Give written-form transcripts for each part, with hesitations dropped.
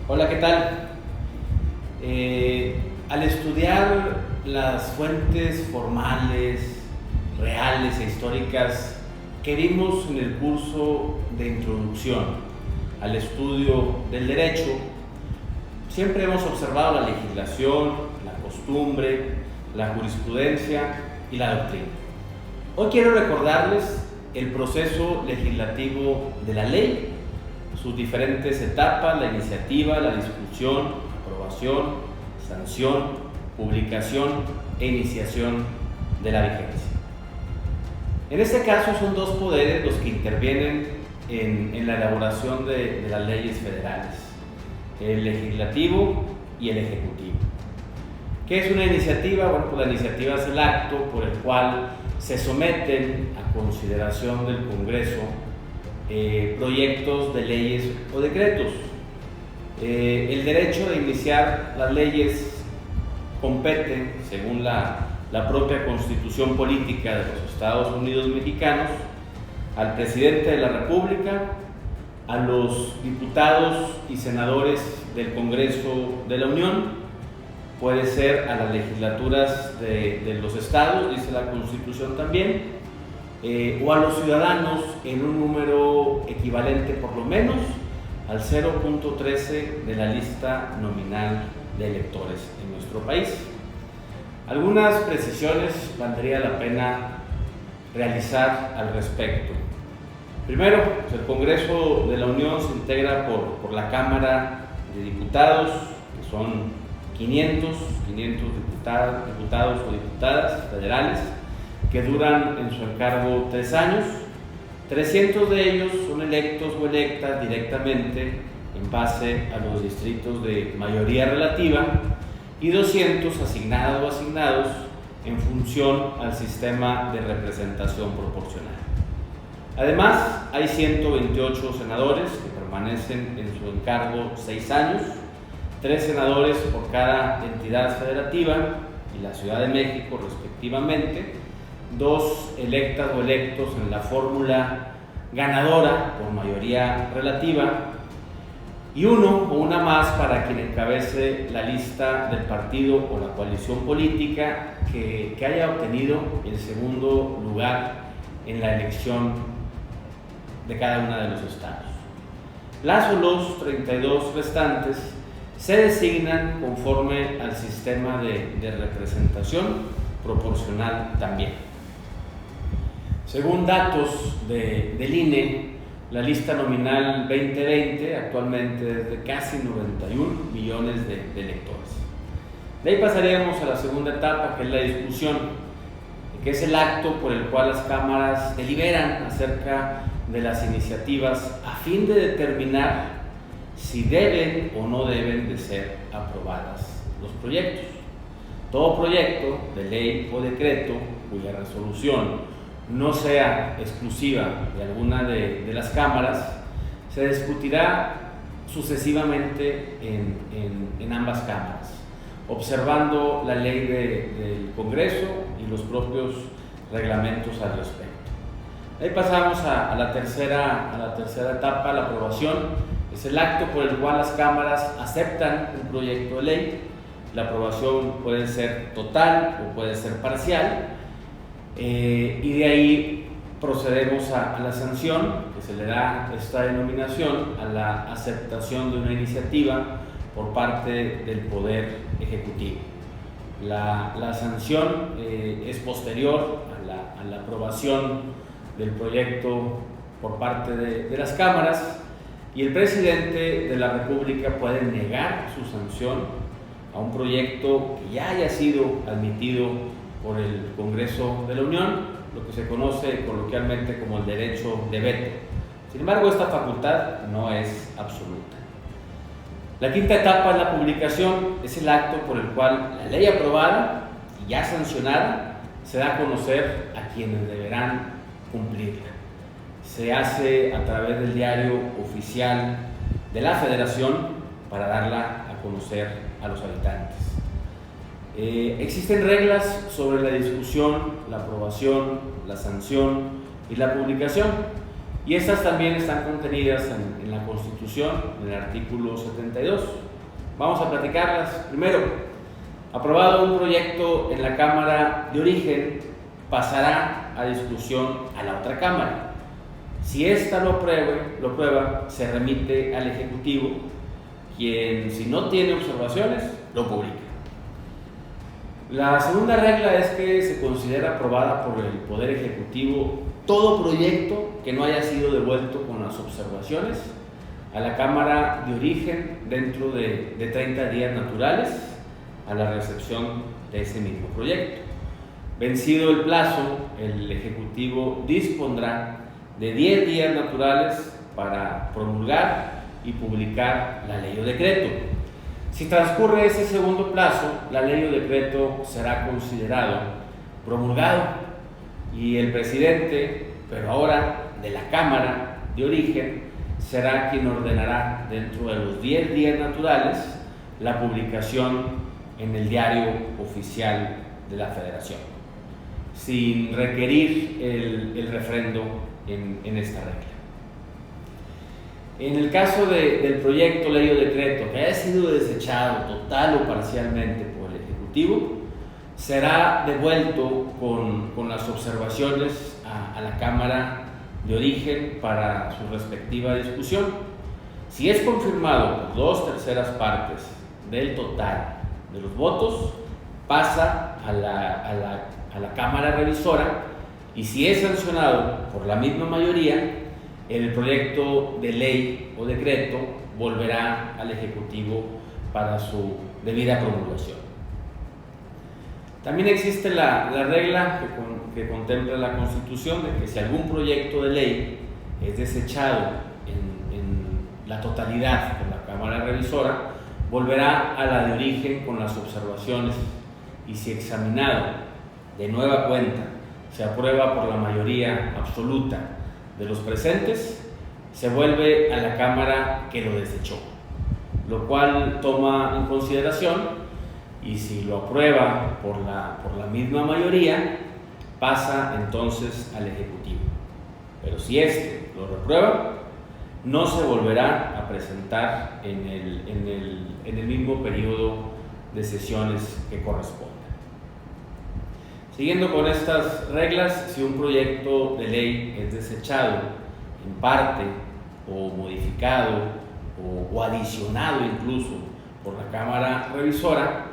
Hola, ¿qué tal? Al estudiar las fuentes formales, reales e históricas que vimos en el curso de introducción al estudio del derecho, siempre hemos observado la legislación, la costumbre, la jurisprudencia y la doctrina. Hoy quiero recordarles el proceso legislativo de la ley, sus diferentes etapas: la iniciativa, la discusión, aprobación, sanción, publicación e iniciación de la vigencia. En este caso son dos poderes los que intervienen en la elaboración de las leyes federales: el legislativo y el ejecutivo. ¿Qué es una iniciativa? Bueno, pues la iniciativa es el acto por el cual se someten a consideración del Congreso proyectos de leyes o decretos. El derecho de iniciar las leyes compete, según la propia Constitución Política de los Estados Unidos Mexicanos, al presidente de la República, a los diputados y senadores del Congreso de la Unión, puede ser a las legislaturas de los estados, dice la Constitución también, o a los ciudadanos en un número equivalente por lo menos al 0.13 de la lista nominal de electores en nuestro país. Algunas precisiones valdría la pena realizar al respecto. Primero, el Congreso de la Unión se integra por la Cámara de Diputados, que son 500 diputados o diputadas federales, que duran en su encargo 3 años. 300 de ellos son electos o electas directamente en base a los distritos de mayoría relativa, y 200 asignadas o asignados en función al sistema de representación proporcional. Además, hay 128 senadores que permanecen en su encargo 6 años, 3 senadores por cada entidad federativa y la Ciudad de México respectivamente, 2 electas o electos en la fórmula ganadora por mayoría relativa, y uno o una más para quien encabece la lista del partido o la coalición política que haya obtenido el segundo lugar en la elección de cada uno de los estados. Las o los 32 restantes se designan conforme al sistema de representación proporcional también. Según datos del INE, la lista nominal 2020 actualmente es de casi 91 millones de electores. De ahí pasaríamos a la segunda etapa, que es la discusión, que es el acto por el cual las cámaras deliberan acerca de las iniciativas a fin de determinar si deben o no deben de ser aprobadas los proyectos. Todo proyecto de ley o decreto cuya resolución no sea exclusiva de alguna de las cámaras se discutirá sucesivamente en ambas cámaras, observando la ley del Congreso y los propios reglamentos al respecto. Ahí pasamos a la tercera etapa, la aprobación. Es el acto por el cual las cámaras aceptan un proyecto de ley. La aprobación puede ser total o puede ser parcial, y de ahí procedemos a la sanción, que se le da esta denominación a la aceptación de una iniciativa por parte del Poder Ejecutivo. La sanción es posterior a la aprobación del proyecto por parte de las cámaras, y el presidente de la República puede negar su sanción a un proyecto que ya haya sido admitido por el Congreso de la Unión, lo que se conoce coloquialmente como el derecho de veto. Sin embargo, esta facultad no es absoluta. La quinta etapa es la publicación. Es el acto por el cual la ley aprobada y ya sancionada se da a conocer a quienes deberán cumplirla. Se hace a través del diario oficial de la Federación para darla a conocer a los habitantes. Existen reglas sobre la discusión, la aprobación, la sanción y la publicación. y estas también están contenidas en la Constitución, en el artículo 72. Vamos a platicarlas. Primero, aprobado un proyecto en la Cámara de Origen, pasará a discusión a la otra Cámara. Si ésta lo aprueba, se remite al Ejecutivo, quien, si no tiene observaciones, lo publica. La segunda regla es que se considera aprobada por el Poder Ejecutivo todo proyecto que no haya sido devuelto con las observaciones a la Cámara de Origen dentro de 30 días naturales a la recepción de ese mismo proyecto. Vencido el plazo, el Ejecutivo dispondrá de 10 días naturales para promulgar y publicar la ley o decreto. Si transcurre ese segundo plazo, la ley o decreto será considerado promulgado y el presidente, pero ahora de la Cámara de Origen, será quien ordenará dentro de los 10 días naturales la publicación en el Diario Oficial de la Federación, sin requerir el refrendo en esta regla. En el caso del proyecto ley o decreto que haya sido desechado total o parcialmente por el Ejecutivo, será devuelto con las observaciones a la Cámara de Origen para su respectiva discusión. Si es confirmado por 2/3 partes del total de los votos, pasa a la Cámara Revisora, y si es sancionado por la misma mayoría, el proyecto de ley o decreto volverá al Ejecutivo para su debida promulgación. También existe la regla que contempla la Constitución de que si algún proyecto de ley es desechado en la totalidad por la Cámara Revisora, volverá a la de origen con las observaciones, y si examinado de nueva cuenta se aprueba por la mayoría absoluta de los presentes, se vuelve a la Cámara que lo desechó, lo cual toma en consideración, y si lo aprueba por la misma mayoría, pasa entonces al Ejecutivo. Pero si éste lo reprueba, no se volverá a presentar en el mismo periodo de sesiones que corresponda. Siguiendo con estas reglas, si un proyecto de ley es desechado en parte o modificado o adicionado incluso por la Cámara Revisora,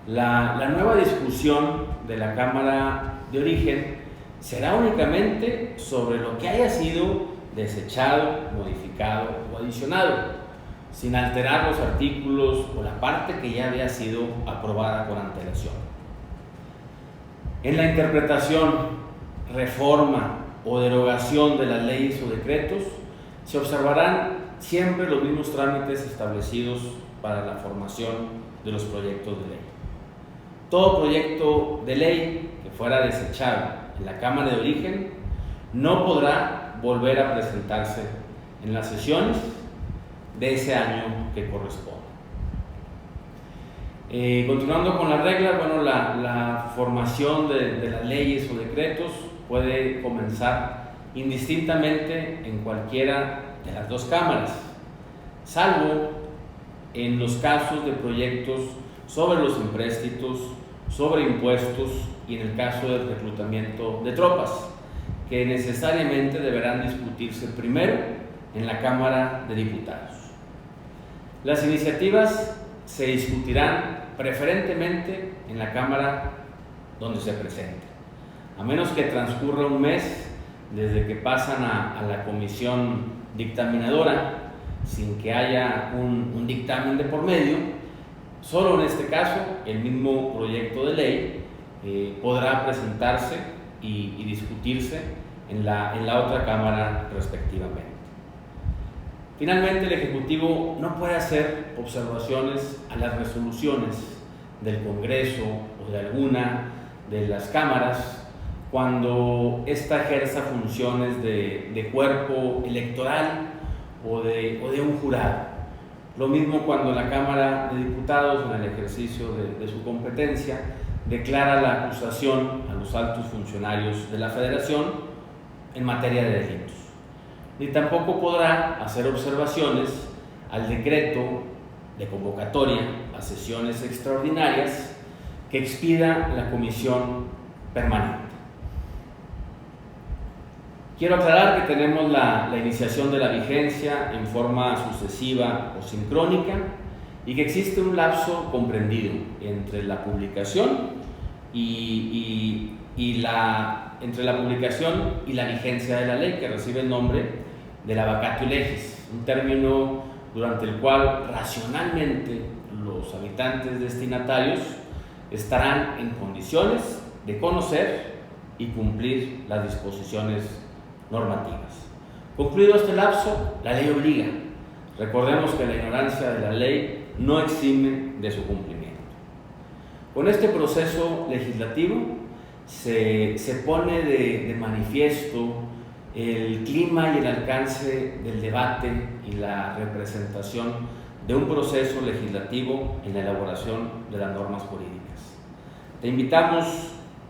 la nueva discusión de la Cámara de Origen será únicamente sobre lo que haya sido desechado, modificado o adicionado, sin alterar los artículos o la parte que ya había sido aprobada con antelación. En la interpretación, reforma o derogación de las leyes o decretos, se observarán siempre los mismos trámites establecidos para la formación de los proyectos de ley. Todo proyecto de ley que fuera desechado en la Cámara de Origen no podrá volver a presentarse en las sesiones de ese año que corresponde. Continuando con las reglas, bueno, la formación de las leyes o decretos puede comenzar indistintamente en cualquiera de las dos cámaras, salvo en los casos de proyectos sobre los empréstitos, sobre impuestos y en el caso del reclutamiento de tropas, que necesariamente deberán discutirse primero en la Cámara de Diputados. Las iniciativas se discutirán preferentemente en la Cámara donde se presenten, a menos que transcurra un mes desde que pasan a la comisión dictaminadora sin que haya un dictamen de por medio. Solo en este caso el mismo proyecto de ley podrá presentarse y discutirse en la otra Cámara respectivamente. Finalmente, el Ejecutivo no puede hacer observaciones a las resoluciones del Congreso o de alguna de las cámaras cuando ésta ejerza funciones de cuerpo electoral o de un jurado. Lo mismo cuando la Cámara de Diputados, en el ejercicio de su competencia, declara la acusación a los altos funcionarios de la Federación en materia de delitos. ni tampoco podrá hacer observaciones al decreto de convocatoria a sesiones extraordinarias que expida la comisión permanente. Quiero aclarar que tenemos la iniciación de la vigencia en forma sucesiva o sincrónica y que existe un lapso comprendido entre la publicación entre la publicación y la vigencia de la ley, que recibe el nombre de la vacatio legis, un término durante el cual racionalmente los habitantes destinatarios estarán en condiciones de conocer y cumplir las disposiciones normativas. Concluido este lapso, la ley obliga. Recordemos que la ignorancia de la ley no exime de su cumplimiento. Con este proceso legislativo se pone de manifiesto el clima y el alcance del debate y la representación de un proceso legislativo en la elaboración de las normas jurídicas. Te invitamos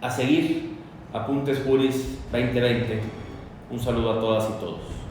a seguir Apuntes Juris 2020. Un saludo a todas y todos.